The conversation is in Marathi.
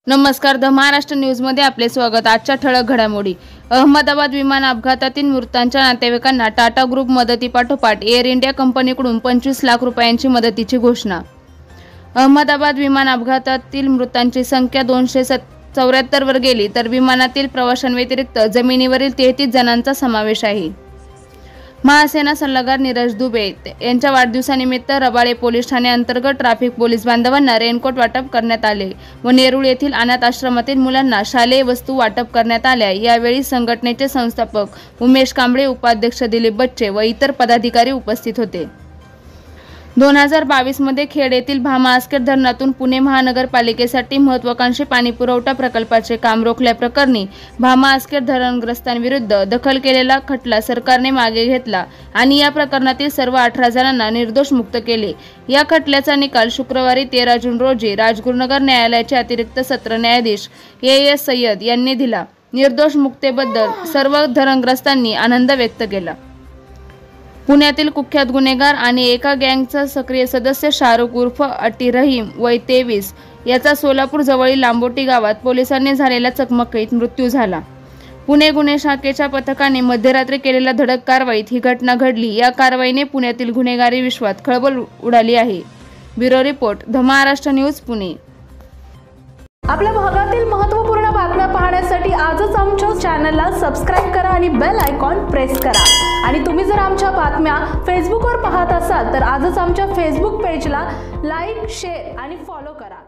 नमस्कार, द महाराष्ट्र न्यूजमध्ये आपले स्वागत। आजच्या ठळक घडामोडी। अहमदाबाद विमान अपघातातील मृतांच्या नातेवाईकांना टाटा ग्रुप मदतीपाठोपाठ एअर इंडिया कंपनीकडून 25 लाख रुपयांची मदतीची घोषणा। अहमदाबाद विमान अपघातातील मृतांची संख्या 274 वर गेली, तर विमानातील प्रवाशांव्यतिरिक्त जमिनीवरील 33 जणांचा समावेश आहे। महासेना सल्लागार नीरज दुबे यांच्या वाढदिवसानिमित्त रबाळे पोलीस ठाणे अंतर्गत ट्रॅफिक पोलीस बांधवांना रेनकोट वाटप करण्यात आले व नेरूळ येथील अनाथ आश्रमातील मुलांना शालेय वस्तू वाटप करण्यात आल्या। यावेळी संघटनेचे संस्थापक उमेश कांबळे, उपाध्यक्ष दिलीप बच्चे व इतर पदाधिकारी उपस्थित होते। 2022 मध्ये खेड येथील भामा-आसखेड धरणातून पुणे महानगरपालिकेसाठी महत्त्वाकांक्षी पाणीपुरवठा प्रकल्पाचे काम रोखल्याप्रकरणी भामा-आसखेड धरणग्रस्तांविरुद्ध दाखल केलेला खटला सरकारने मागे घेतला आणि या प्रकरणातील सर्व 18 जणांना निर्दोष मुक्त केले। या खटल्याचा निकाल शुक्रवारी 13 जून रोजी राजगुरुनगर न्यायालयाचे अतिरिक्त सत्र न्यायाधीश ए.एस. सय्यद यांनी दिला। निर्दोष मुक्तेबद्दल सर्व धरणग्रस्तांनी आनंद व्यक्त केला। पुण्यातील कुख्यात गुन्हेगार आणि एका गँगचा सक्रिय सदस्य शाहरुख उर्फ अटी रहीम वय 23 याचा सोलापूर जवळील लांबोटी गावात पोलिसांनी झालेल्या चकमकीत मृत्यू झाला। पुणे गुन्हे शाखेच्या पथकाने मध्यरात्री केलेल्या धडक कारवाईत ही घटना घडली। या कारवाईने पुण्यातील गुन्हेगारी विश्वात खळबळ उडाली आहे। Bureau report, the Maharashtra news, Pune. आपल्या भागातील महत्त्वपूर्ण बातम्या पाहण्यासाठी आजच आमच्या चॅनलला सबस्क्राइब करा आणि बेल आयकॉन प्रेस करा। आणि तुम्ही जर आमच्या बातम्या फेसबुकवर पाहत असाल तर आजच आमच्या फेसबुक पेजला लाईक, शेअर आणि फॉलो करा।